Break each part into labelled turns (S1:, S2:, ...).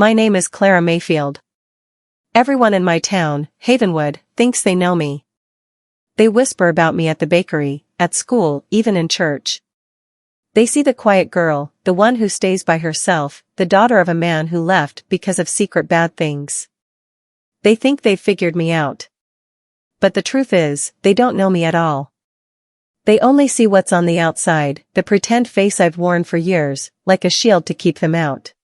S1: My name is Clara Mayfield. Everyone in my town, Havenwood, thinks they know me. They whisper about me at the bakery, at school, even in church. They see the quiet girl, the one who stays by herself, the daughter of a man who left because of secret bad things. They think they've figured me out. But the truth is, they don't know me at all. They only see what's on the outside, the pretend face I've worn for years, like a shield to keep them out.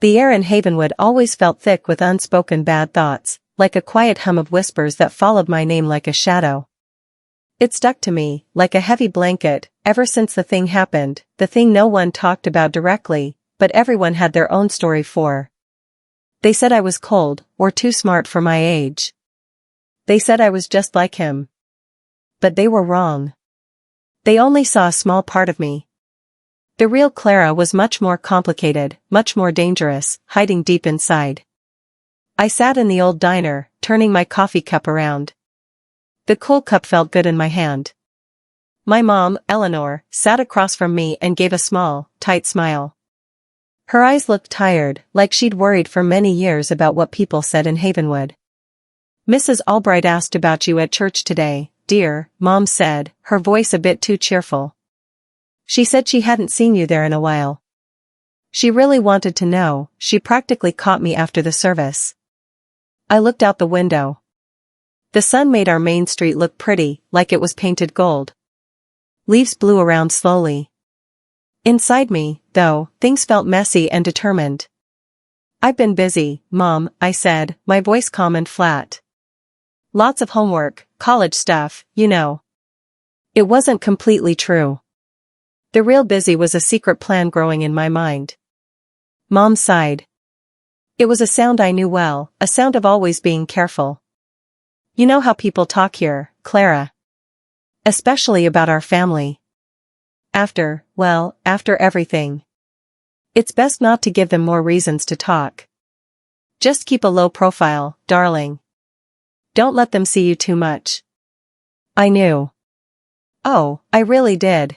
S1: The air in Havenwood always felt thick with unspoken bad thoughts, like a quiet hum of whispers that followed my name like a shadow. It stuck to me, like a heavy blanket, ever since the thing happened, the thing no one talked about directly, but everyone had their own story for. They said I was cold, or too smart for my age. They said I was just like him. But they were wrong. They only saw a small part of me. The real Clara was much more complicated, much more dangerous, hiding deep inside. I sat in the old diner, turning my coffee cup around. The cool cup felt good in my hand. My mom, Eleanor, sat across from me and gave a small, tight smile. Her eyes looked tired, like she'd worried for many years about what people said in Havenwood. Mrs. Albright asked about you at church today, dear, Mom said, her voice a bit too cheerful. She said she hadn't seen you there in a while. She really wanted to know. She practically caught me after the service. I looked out the window. The sun made our main street look pretty, like it was painted gold. Leaves blew around slowly. Inside me, though, things felt messy and determined. I've been busy, Mom, I said, my voice calm and flat. Lots of homework, college stuff, you know. It wasn't completely true. The real busy was a secret plan growing in my mind. Mom sighed. It was a sound I knew well, a sound of always being careful. You know how people talk here, Clara. Especially about our family. After everything. It's best not to give them more reasons to talk. Just keep a low profile, darling. Don't let them see you too much. I knew. Oh, I really did.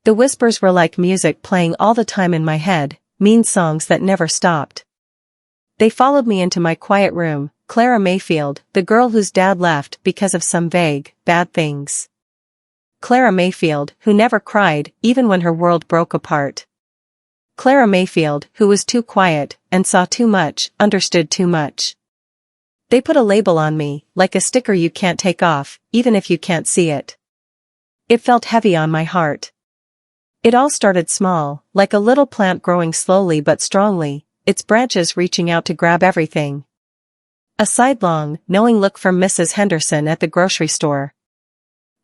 S1: The whispers were like music playing all the time in my head, mean songs that never stopped. They followed me into my quiet room, Clara Mayfield, the girl whose dad left because of some vague, bad things. Clara Mayfield, who never cried, even when her world broke apart. Clara Mayfield, who was too quiet, and saw too much, understood too much. They put a label on me, like a sticker you can't take off, even if you can't see it. It felt heavy on my heart. It all started small, like a little plant growing slowly but strongly, its branches reaching out to grab everything. A sidelong, knowing look from Mrs. Henderson at the grocery store.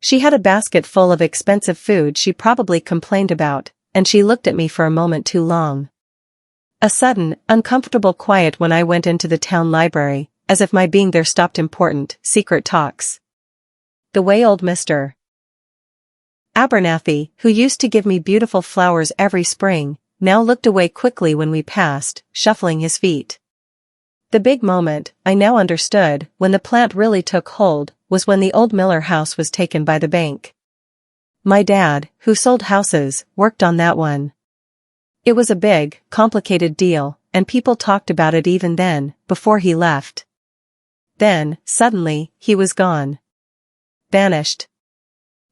S1: She had a basket full of expensive food she probably complained about, and she looked at me for a moment too long. A sudden, uncomfortable quiet when I went into the town library, as if my being there stopped important, secret talks. The way old Mr. Abernathy, who used to give me beautiful flowers every spring, now looked away quickly when we passed, shuffling his feet. The big moment, I now understood, when the plant really took hold, was when the old Miller house was taken by the bank. My dad, who sold houses, worked on that one. It was a big, complicated deal, and people talked about it even then, before he left. Then, suddenly, he was gone. Vanished.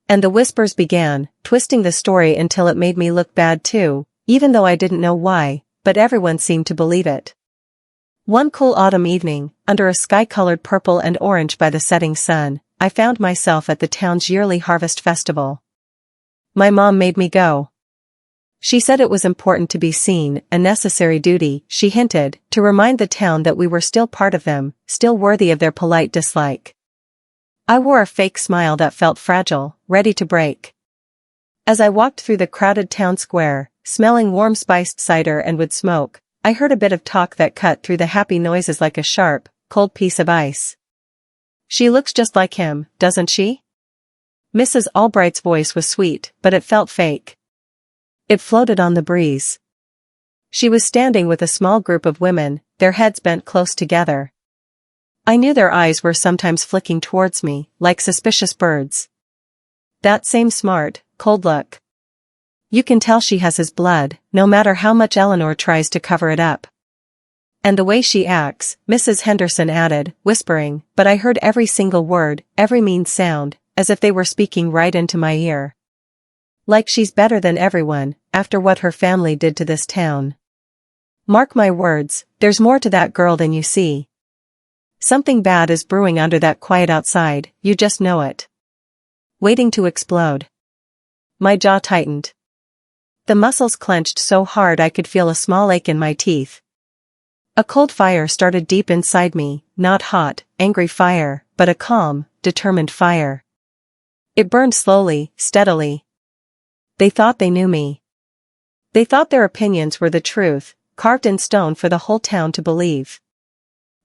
S1: And the whispers began, twisting the story until it made me look bad too, even though I didn't know why, but everyone seemed to believe it. One cool autumn evening, under a sky-colored purple and orange by the setting sun, I found myself at the town's yearly harvest festival. My mom made me go. She said it was important to be seen, a necessary duty, she hinted, to remind the town that we were still part of them, still worthy of their polite dislike. I wore a fake smile that felt fragile, ready to break. As I walked through the crowded town square, smelling warm spiced cider and wood smoke, I heard a bit of talk that cut through the happy noises like a sharp, cold piece of ice. She looks just like him, doesn't she? Mrs. Albright's voice was sweet, but it felt fake. It floated on the breeze. She was standing with a small group of women, their heads bent close together. I knew their eyes were sometimes flicking towards me, like suspicious birds. That same smart, cold look. You can tell she has his blood, no matter how much Eleanor tries to cover it up. And the way she acts, Mrs. Henderson added, whispering, but I heard every single word, every mean sound, as if they were speaking right into my ear. Like she's better than everyone, after what her family did to this town. Mark my words, there's more to that girl than you see. Something bad is brewing under that quiet outside, you just know it. Waiting to explode. My jaw tightened. The muscles clenched so hard I could feel a small ache in my teeth. A cold fire started deep inside me, not hot, angry fire, but a calm, determined fire. It burned slowly, steadily. They thought they knew me. They thought their opinions were the truth, carved in stone for the whole town to believe.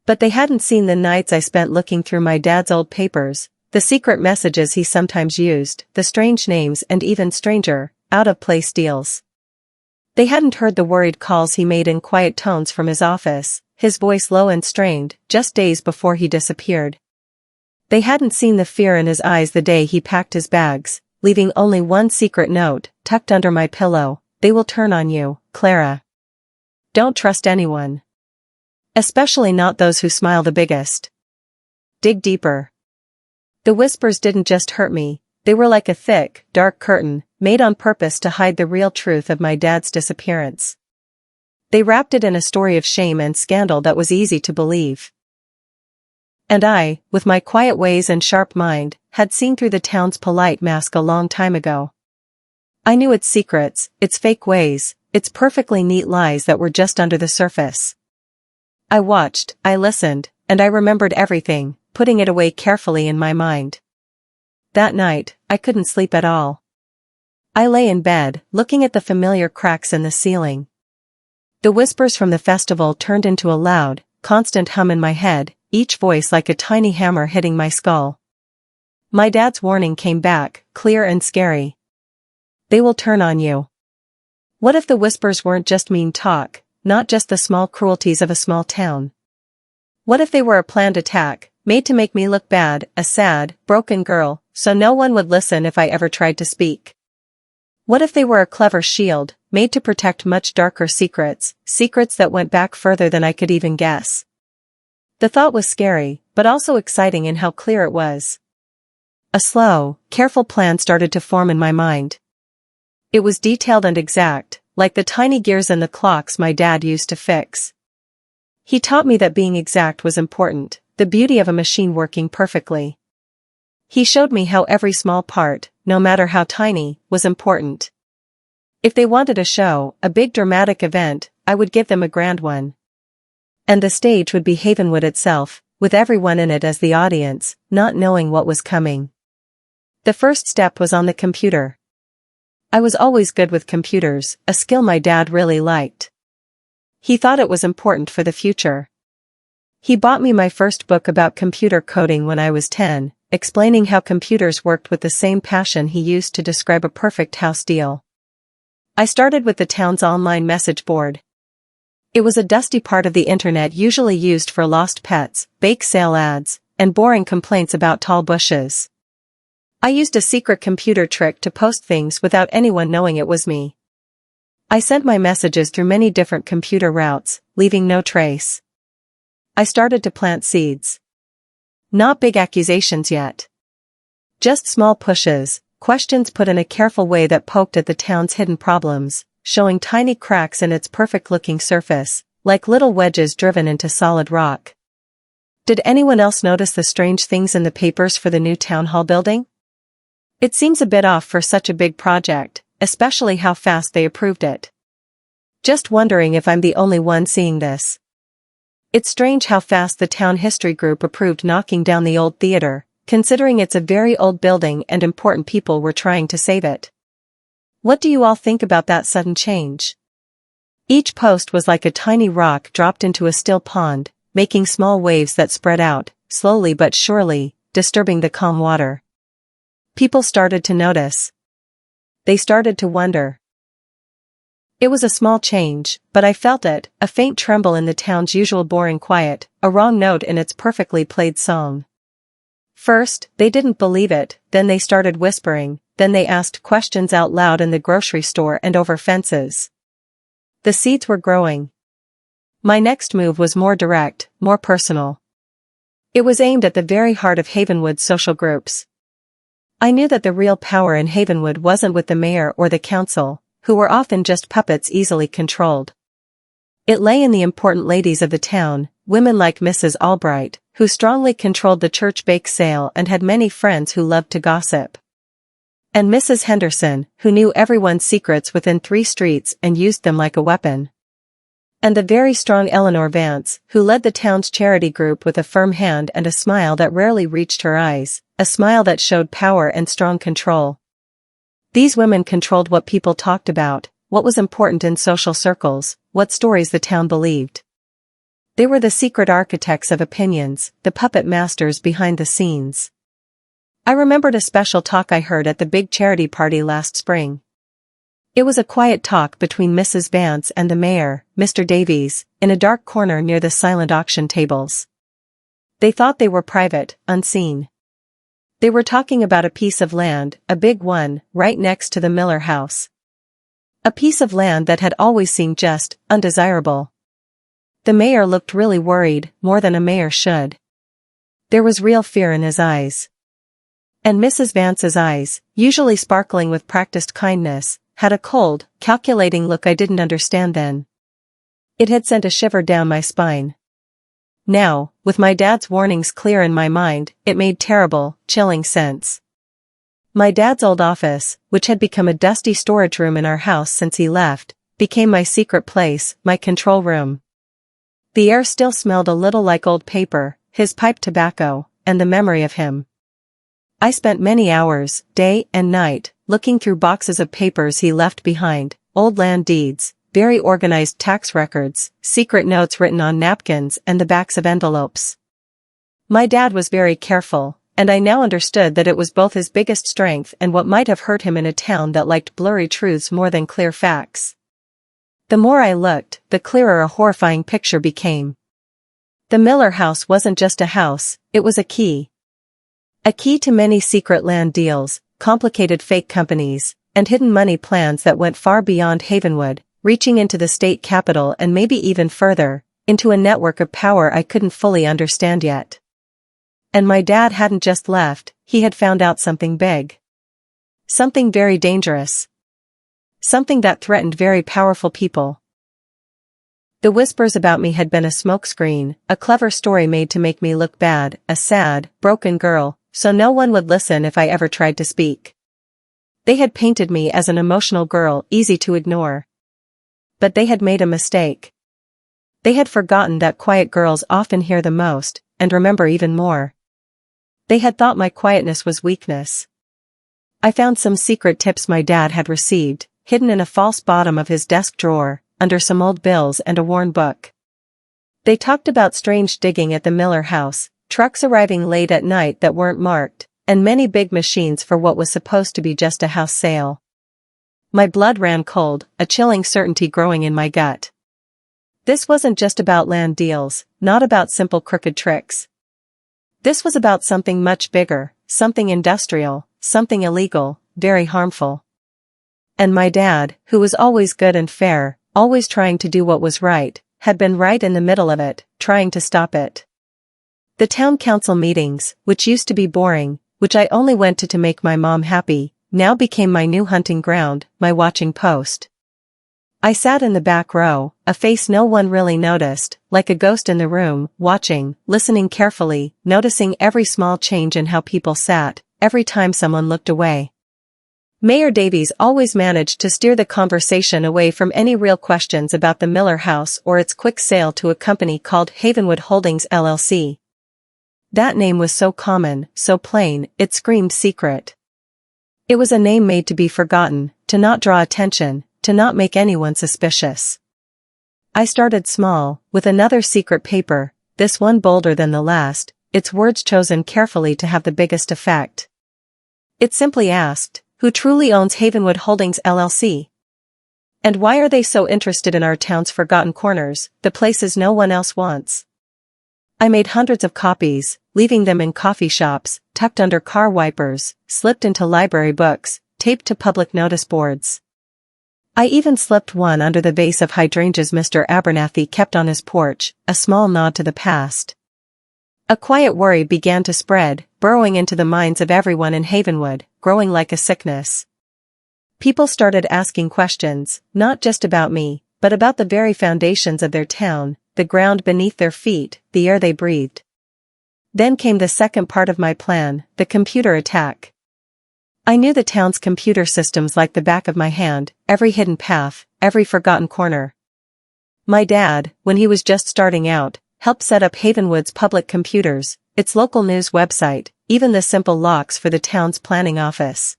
S1: But they hadn't seen the nights I spent looking through my dad's old papers, the secret messages he sometimes used, the strange names and even stranger, out-of-place deals. They hadn't heard the worried calls he made in quiet tones from his office, his voice low and strained, just days before he disappeared. They hadn't seen the fear in his eyes the day he packed his bags, leaving only one secret note, tucked under my pillow, they will turn on you, Clara. Don't trust anyone. Especially not those who smile the biggest. Dig deeper. The whispers didn't just hurt me, they were like a thick, dark curtain, made on purpose to hide the real truth of my dad's disappearance. They wrapped it in a story of shame and scandal that was easy to believe. And I, with my quiet ways and sharp mind, had seen through the town's polite mask a long time ago. I knew its secrets, its fake ways, its perfectly neat lies that were just under the surface. I watched, I listened, and I remembered everything, putting it away carefully in my mind. That night, I couldn't sleep at all. I lay in bed, looking at the familiar cracks in the ceiling. The whispers from the festival turned into a loud, constant hum in my head, each voice like a tiny hammer hitting my skull. My dad's warning came back, clear and scary. They will turn on you. What if the whispers weren't just mean talk, not just the small cruelties of a small town? What if they were a planned attack, made to make me look bad, a sad, broken girl, so no one would listen if I ever tried to speak? What if they were a clever shield, made to protect much darker secrets, secrets that went back further than I could even guess? The thought was scary, but also exciting in how clear it was. A slow, careful plan started to form in my mind. It was detailed and exact, like the tiny gears in the clocks my dad used to fix. He taught me that being exact was important, the beauty of a machine working perfectly. He showed me how every small part, no matter how tiny, was important. If they wanted a show, a big dramatic event, I would give them a grand one. And the stage would be Havenwood itself, with everyone in it as the audience, not knowing what was coming. The first step was on the computer. I was always good with computers, a skill my dad really liked. He thought it was important for the future. He bought me my first book about computer coding when I was 10, explaining how computers worked with the same passion he used to describe a perfect house deal. I started with the town's online message board. It was a dusty part of the internet usually used for lost pets, bake sale ads, and boring complaints about tall bushes. I used a secret computer trick to post things without anyone knowing it was me. I sent my messages through many different computer routes, leaving no trace. I started to plant seeds. Not big accusations yet. Just small pushes, questions put in a careful way that poked at the town's hidden problems, showing tiny cracks in its perfect-looking surface, like little wedges driven into solid rock. Did anyone else notice the strange things in the papers for the new town hall building? It seems a bit off for such a big project, especially how fast they approved it. Just wondering if I'm the only one seeing this. It's strange how fast the town history group approved knocking down the old theater, considering it's a very old building and important people were trying to save it. What do you all think about that sudden change? Each post was like a tiny rock dropped into a still pond, making small waves that spread out, slowly but surely, disturbing the calm water. People started to notice. They started to wonder. It was a small change, but I felt it, a faint tremble in the town's usual boring quiet, a wrong note in its perfectly played song. First, they didn't believe it, then they started whispering, then they asked questions out loud in the grocery store and over fences. The seeds were growing. My next move was more direct, more personal. It was aimed at the very heart of Havenwood's social groups. I knew that the real power in Havenwood wasn't with the mayor or the council, who were often just puppets easily controlled. It lay in the important ladies of the town, women like Mrs. Albright, who strongly controlled the church bake sale and had many friends who loved to gossip. And Mrs. Henderson, who knew everyone's secrets within 3 streets and used them like a weapon. And the very strong Eleanor Vance, who led the town's charity group with a firm hand and a smile that rarely reached her eyes, a smile that showed power and strong control. These women controlled what people talked about, what was important in social circles, what stories the town believed. They were the secret architects of opinions, the puppet masters behind the scenes. I remembered a special talk I heard at the big charity party last spring. It was a quiet talk between Mrs. Vance and the mayor, Mr. Davies, in a dark corner near the silent auction tables. They thought they were private, unseen. They were talking about a piece of land, a big one, right next to the Miller house. A piece of land that had always seemed just, undesirable. The mayor looked really worried, more than a mayor should. There was real fear in his eyes. And Mrs. Vance's eyes, usually sparkling with practiced kindness, had a cold, calculating look I didn't understand then. It had sent a shiver down my spine. Now, with my dad's warnings clear in my mind, it made terrible, chilling sense. My dad's old office, which had become a dusty storage room in our house since he left, became my secret place, my control room. The air still smelled a little like old paper, his pipe tobacco, and the memory of him. I spent many hours, day and night, looking through boxes of papers he left behind, old land deeds, very organized tax records, secret notes written on napkins and the backs of envelopes. My dad was very careful, and I now understood that it was both his biggest strength and what might have hurt him in a town that liked blurry truths more than clear facts. The more I looked, the clearer a horrifying picture became. The Miller house wasn't just a house, it was a key. A key to many secret land deals, complicated fake companies, and hidden money plans that went far beyond Havenwood, reaching into the state capital and maybe even further, into a network of power I couldn't fully understand yet. And my dad hadn't just left, he had found out something big. Something very dangerous. Something that threatened very powerful people. The whispers about me had been a smokescreen, a clever story made to make me look bad, a sad, broken girl, so no one would listen if I ever tried to speak. They had painted me as an emotional girl, easy to ignore. But they had made a mistake. They had forgotten that quiet girls often hear the most, and remember even more. They had thought my quietness was weakness. I found some secret tips my dad had received, hidden in a false bottom of his desk drawer, under some old bills and a worn book. They talked about strange digging at the Miller house, trucks arriving late at night that weren't marked, and many big machines for what was supposed to be just a house sale. My blood ran cold, a chilling certainty growing in my gut. This wasn't just about land deals, not about simple crooked tricks. This was about something much bigger, something industrial, something illegal, very harmful. And my dad, who was always good and fair, always trying to do what was right, had been right in the middle of it, trying to stop it. The town council meetings, which used to be boring, which I only went to make my mom happy, now became my new hunting ground, my watching post. I sat in the back row, a face no one really noticed, like a ghost in the room, watching, listening carefully, noticing every small change in how people sat, every time someone looked away. Mayor Davies always managed to steer the conversation away from any real questions about the Miller house or its quick sale to a company called Havenwood Holdings LLC. That name was so common, so plain, it screamed secret. It was a name made to be forgotten, to not draw attention, to not make anyone suspicious. I started small, with another secret paper, this one bolder than the last, its words chosen carefully to have the biggest effect. It simply asked, who truly owns Havenwood Holdings LLC? And why are they so interested in our town's forgotten corners, the places no one else wants? I made hundreds of copies, leaving them in coffee shops, tucked under car wipers, slipped into library books, taped to public notice boards. I even slipped one under the vase of hydrangeas Mr. Abernathy kept on his porch, a small nod to the past. A quiet worry began to spread, burrowing into the minds of everyone in Havenwood, growing like a sickness. People started asking questions, not just about me, but about the very foundations of their town, the ground beneath their feet, the air they breathed. Then came the second part of my plan, the computer attack. I knew the town's computer systems like the back of my hand, every hidden path, every forgotten corner. My dad, when he was just starting out, helped set up Havenwood's public computers, its local news website, even the simple locks for the town's planning office.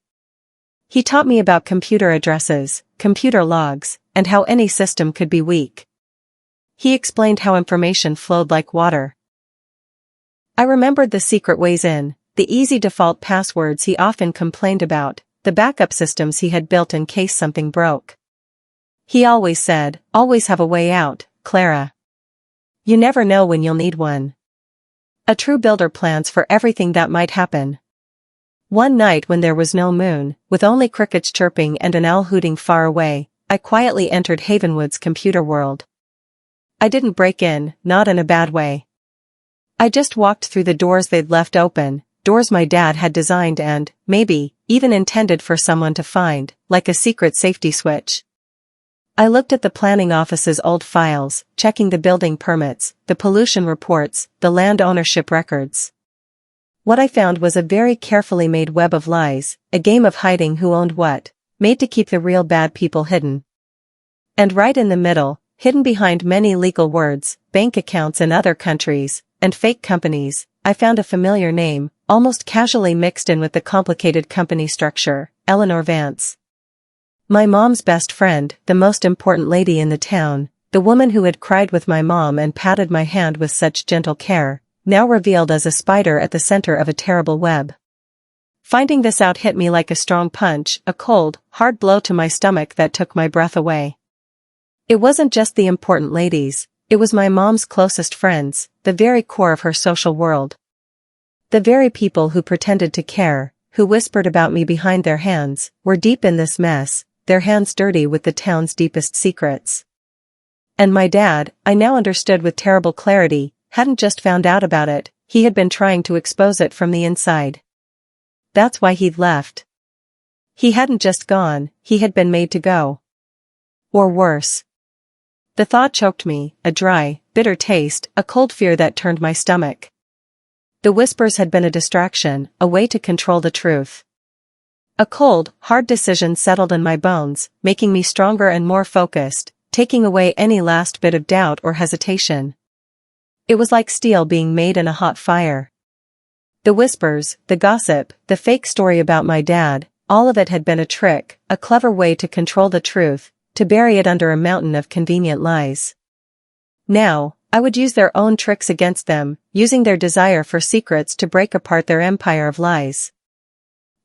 S1: He taught me about computer addresses, computer logs, and how any system could be weak. He explained how information flowed like water. I remembered the secret ways in, the easy default passwords he often complained about, the backup systems he had built in case something broke. He always said, "Always have a way out, Clara. You never know when you'll need one." A true builder plans for everything that might happen. One night when there was no moon, with only crickets chirping and an owl hooting far away, I quietly entered Havenwood's computer world. I didn't break in, not in a bad way. I just walked through the doors they'd left open, doors my dad had designed and, maybe, even intended for someone to find, like a secret safety switch. I looked at the planning office's old files, checking the building permits, the pollution reports, the land ownership records. What I found was a very carefully made web of lies, a game of hiding who owned what, made to keep the real bad people hidden. And right in the middle, hidden behind many legal words, bank accounts in other countries, and fake companies, I found a familiar name, almost casually mixed in with the complicated company structure, Eleanor Vance. My mom's best friend, the most important lady in the town, the woman who had cried with my mom and patted my hand with such gentle care, now revealed as a spider at the center of a terrible web. Finding this out hit me like a strong punch, a cold, hard blow to my stomach that took my breath away. It wasn't just the important ladies, it was my mom's closest friends, the very core of her social world. The very people who pretended to care, who whispered about me behind their hands, were deep in this mess, their hands dirty with the town's deepest secrets. And my dad, I now understood with terrible clarity, hadn't just found out about it, he had been trying to expose it from the inside. That's why he'd left. He hadn't just gone, he had been made to go. Or worse. The thought choked me, a dry, bitter taste, a cold fear that turned my stomach. The whispers had been a distraction, a way to control the truth. A cold, hard decision settled in my bones, making me stronger and more focused, taking away any last bit of doubt or hesitation. It was like steel being made in a hot fire. The whispers, the gossip, the fake story about my dad, all of it had been a trick, a clever way to control the truth, to bury it under a mountain of convenient lies. Now, I would use their own tricks against them, using their desire for secrets to break apart their empire of lies.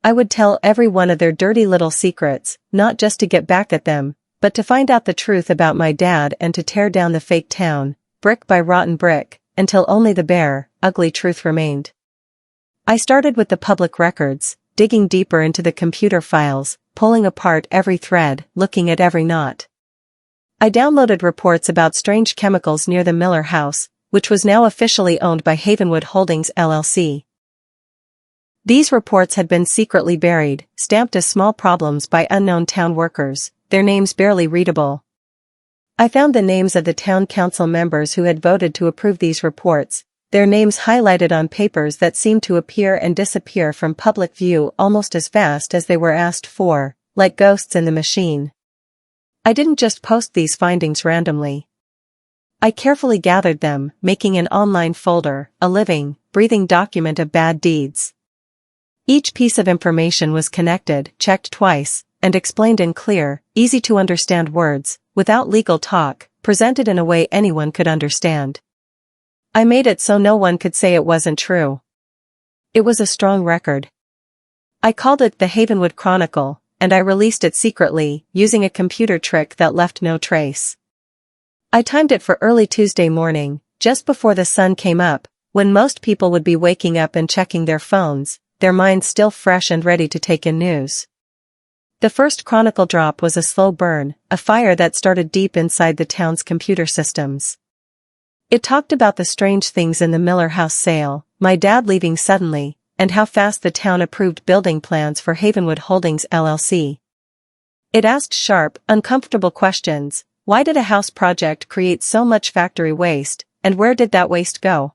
S1: I would tell every one of their dirty little secrets, not just to get back at them, but to find out the truth about my dad and to tear down the fake town, brick by rotten brick, until only the bare, ugly truth remained. I started with the public records, digging deeper into the computer files, pulling apart every thread, looking at every knot. I downloaded reports about strange chemicals near the Miller house, which was now officially owned by Havenwood Holdings LLC. These reports had been secretly buried, stamped as small problems by unknown town workers, their names barely readable. I found the names of the town council members who had voted to approve these reports, their names highlighted on papers that seemed to appear and disappear from public view almost as fast as they were asked for, like ghosts in the machine. I didn't just post these findings randomly. I carefully gathered them, making an online folder, a living, breathing document of bad deeds. Each piece of information was connected, checked twice, and explained in clear, easy-to-understand words, without legal talk, presented in a way anyone could understand. I made it so no one could say it wasn't true. It was a strong record. I called it the Havenwood Chronicle, and I released it secretly, using a computer trick that left no trace. I timed it for early Tuesday morning, just before the sun came up, when most people would be waking up and checking their phones, their minds still fresh and ready to take in news. The first chronicle drop was a slow burn, a fire that started deep inside the town's computer systems. It talked about the strange things in the Miller House sale, my dad leaving suddenly, and how fast the town approved building plans for Havenwood Holdings LLC. It asked sharp, uncomfortable questions. Why did a house project create so much factory waste, and where did that waste go?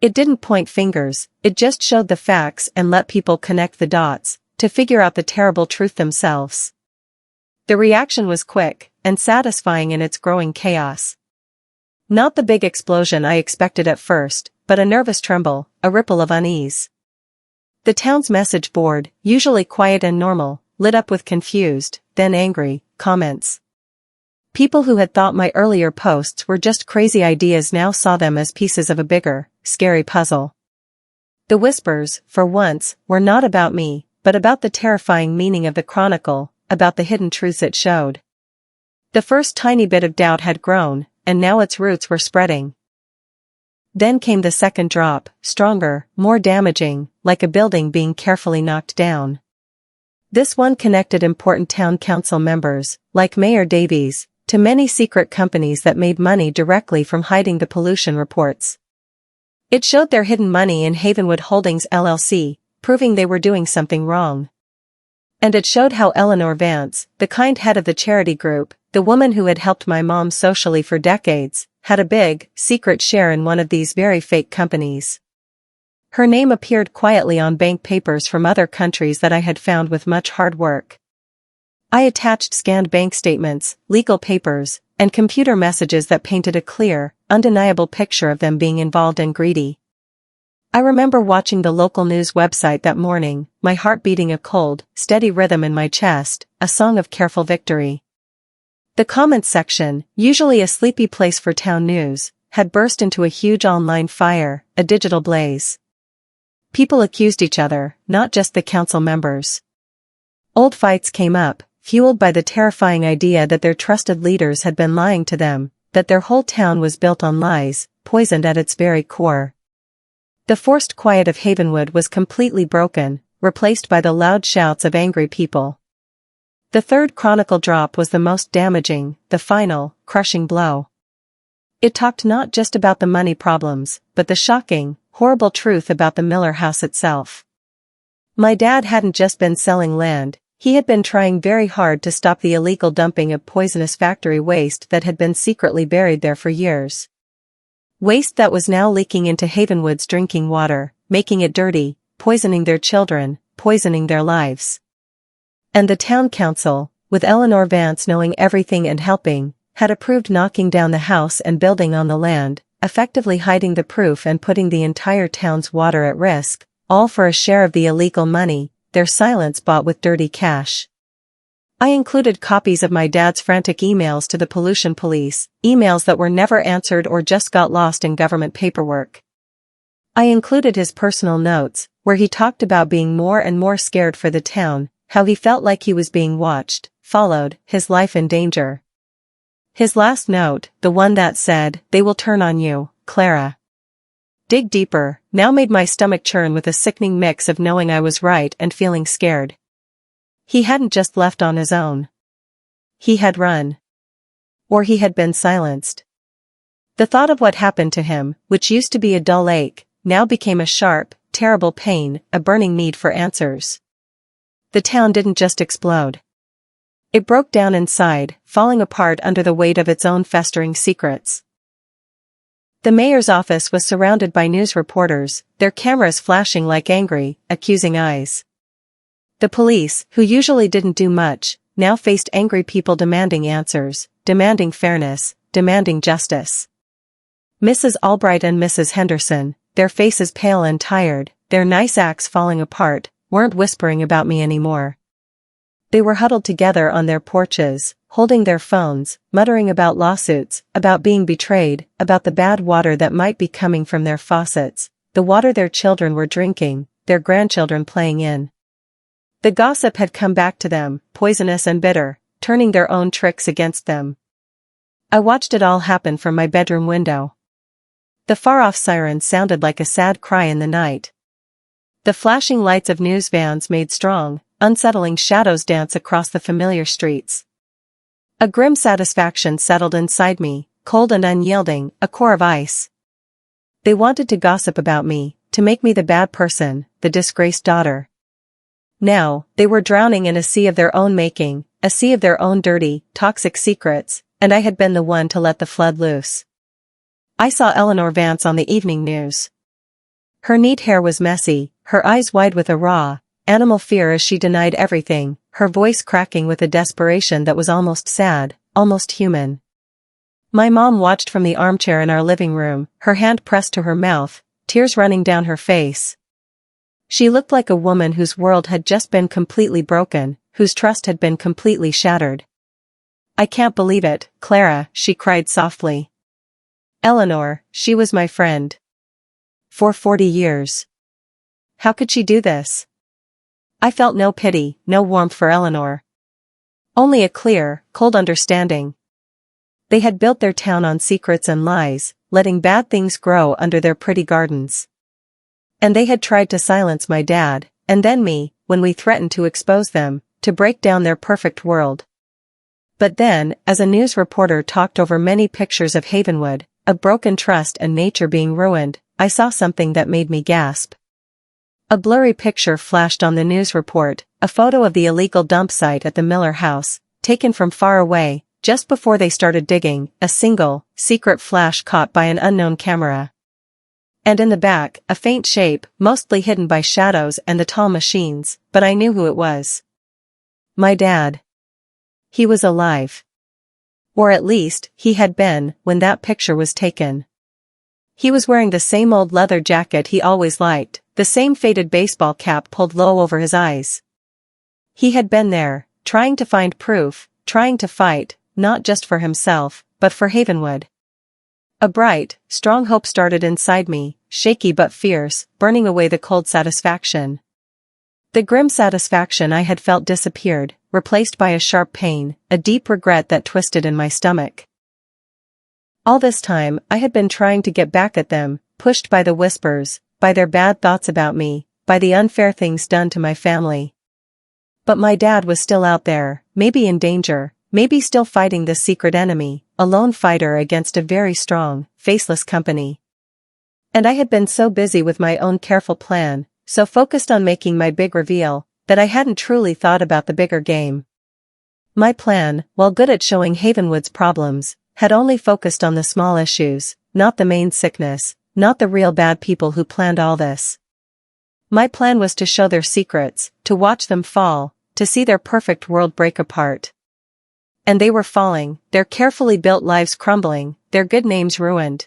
S1: It didn't point fingers, it just showed the facts and let people connect the dots, to figure out the terrible truth themselves. The reaction was quick, and satisfying in its growing chaos. Not the big explosion I expected at first, but a nervous tremble, a ripple of unease. The town's message board, usually quiet and normal, lit up with confused, then angry, comments. People who had thought my earlier posts were just crazy ideas now saw them as pieces of a bigger, scary puzzle. The whispers, for once, were not about me, but about the terrifying meaning of the chronicle, about the hidden truths it showed. The first tiny bit of doubt had grown, and now its roots were spreading. Then came the second drop, stronger, more damaging, like a building being carefully knocked down. This one connected important town council members, like Mayor Davies, to many secret companies that made money directly from hiding the pollution reports. It showed their hidden money in Havenwood Holdings LLC, proving they were doing something wrong. And it showed how Eleanor Vance, the kind head of the charity group, the woman who had helped my mom socially for decades, had a big, secret share in one of these very fake companies. Her name appeared quietly on bank papers from other countries that I had found with much hard work. I attached scanned bank statements, legal papers, and computer messages that painted a clear, undeniable picture of them being involved and greedy. I remember watching the local news website that morning, my heart beating a cold, steady rhythm in my chest, a song of careful victory. The comments section, usually a sleepy place for town news, had burst into a huge online fire, a digital blaze. People accused each other, not just the council members. Old fights came up, fueled by the terrifying idea that their trusted leaders had been lying to them, that their whole town was built on lies, poisoned at its very core. The forced quiet of Havenwood was completely broken, replaced by the loud shouts of angry people. The third chronicle drop was the most damaging, the final, crushing blow. It talked not just about the money problems, but the shocking, horrible truth about the Miller House itself. My dad hadn't just been selling land, he had been trying very hard to stop the illegal dumping of poisonous factory waste that had been secretly buried there for years. Waste that was now leaking into Havenwood's drinking water, making it dirty, poisoning their children, poisoning their lives. And the town council, with Eleanor Vance knowing everything and helping, had approved knocking down the house and building on the land, effectively hiding the proof and putting the entire town's water at risk, all for a share of the illegal money, their silence bought with dirty cash. I included copies of my dad's frantic emails to the pollution police, emails that were never answered or just got lost in government paperwork. I included his personal notes, where he talked about being more and more scared for the town, how he felt like he was being watched, followed, his life in danger. His last note, the one that said, "They will turn on you, Clara." Dig deeper, now made my stomach churn with a sickening mix of knowing I was right and feeling scared. He hadn't just left on his own. He had run. Or he had been silenced. The thought of what happened to him, which used to be a dull ache, now became a sharp, terrible pain, a burning need for answers. The town didn't just explode. It broke down inside, falling apart under the weight of its own festering secrets. The mayor's office was surrounded by news reporters, their cameras flashing like angry, accusing eyes. The police, who usually didn't do much, now faced angry people demanding answers, demanding fairness, demanding justice. Mrs. Albright and Mrs. Henderson, their faces pale and tired, their nice acts falling apart, weren't whispering about me anymore. They were huddled together on their porches, holding their phones, muttering about lawsuits, about being betrayed, about the bad water that might be coming from their faucets, the water their children were drinking, their grandchildren playing in. The gossip had come back to them, poisonous and bitter, turning their own tricks against them. I watched it all happen from my bedroom window. The far-off siren sounded like a sad cry in the night. The flashing lights of news vans made strong, unsettling shadows dance across the familiar streets. A grim satisfaction settled inside me, cold and unyielding, a core of ice. They wanted to gossip about me, to make me the bad person, the disgraced daughter. Now, they were drowning in a sea of their own making, a sea of their own dirty, toxic secrets, and I had been the one to let the flood loose. I saw Eleanor Vance on the evening news. Her neat hair was messy, her eyes wide with a raw, animal fear as she denied everything, her voice cracking with a desperation that was almost sad, almost human. My mom watched from the armchair in our living room, her hand pressed to her mouth, tears running down her face. She looked like a woman whose world had just been completely broken, whose trust had been completely shattered. "I can't believe it, Clara," she cried softly. "Eleanor, she was my friend. For 40 years. How could she do this?" I felt no pity, no warmth for Eleanor. Only a clear, cold understanding. They had built their town on secrets and lies, letting bad things grow under their pretty gardens. And they had tried to silence my dad, and then me, when we threatened to expose them, to break down their perfect world. But then, as a news reporter talked over many pictures of Havenwood, of broken trust and nature being ruined, I saw something that made me gasp. A blurry picture flashed on the news report, a photo of the illegal dump site at the Miller house, taken from far away, just before they started digging, a single, secret flash caught by an unknown camera. And in the back, a faint shape, mostly hidden by shadows and the tall machines, but I knew who it was. My dad. He was alive. Or at least, he had been, when that picture was taken. He was wearing the same old leather jacket he always liked, the same faded baseball cap pulled low over his eyes. He had been there, trying to find proof, trying to fight, not just for himself, but for Havenwood. A bright, strong hope started inside me, shaky but fierce, burning away the cold satisfaction. The grim satisfaction I had felt disappeared, replaced by a sharp pain, a deep regret that twisted in my stomach. All this time, I had been trying to get back at them, pushed by the whispers, by their bad thoughts about me, by the unfair things done to my family. But my dad was still out there, maybe in danger, maybe still fighting this secret enemy, a lone fighter against a very strong, faceless company. And I had been so busy with my own careful plan, so focused on making my big reveal, that I hadn't truly thought about the bigger game. My plan, while good at showing Havenwood's problems, had only focused on the small issues, not the main sickness, not the real bad people who planned all this. My plan was to show their secrets, to watch them fall, to see their perfect world break apart. And they were falling, their carefully built lives crumbling, their good names ruined.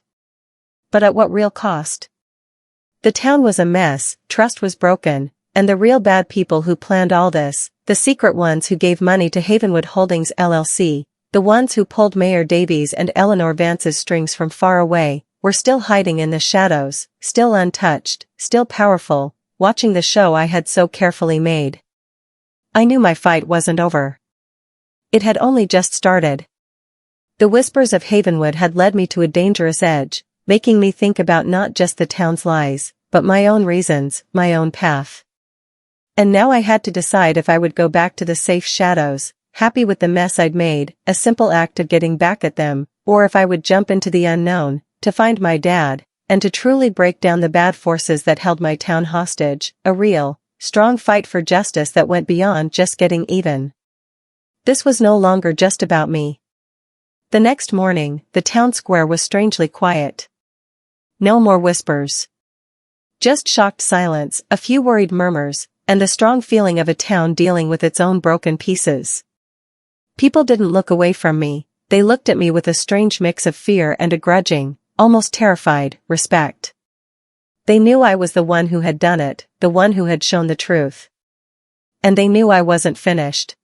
S1: But at what real cost? The town was a mess, trust was broken, and the real bad people who planned all this, the secret ones who gave money to Havenwood Holdings LLC, the ones who pulled Mayor Davies and Eleanor Vance's strings from far away, were still hiding in the shadows, still untouched, still powerful, watching the show I had so carefully made. I knew my fight wasn't over. It had only just started. The whispers of Havenwood had led me to a dangerous edge, making me think about not just the town's lies, but my own reasons, my own path. And now I had to decide if I would go back to the safe shadows, happy with the mess I'd made, a simple act of getting back at them, or if I would jump into the unknown, to find my dad, and to truly break down the bad forces that held my town hostage, a real, strong fight for justice that went beyond just getting even. This was no longer just about me. The next morning, the town square was strangely quiet. No more whispers. Just shocked silence, a few worried murmurs, and the strong feeling of a town dealing with its own broken pieces. People didn't look away from me, they looked at me with a strange mix of fear and a grudging, almost terrified, respect. They knew I was the one who had done it, the one who had shown the truth. And they knew I wasn't finished.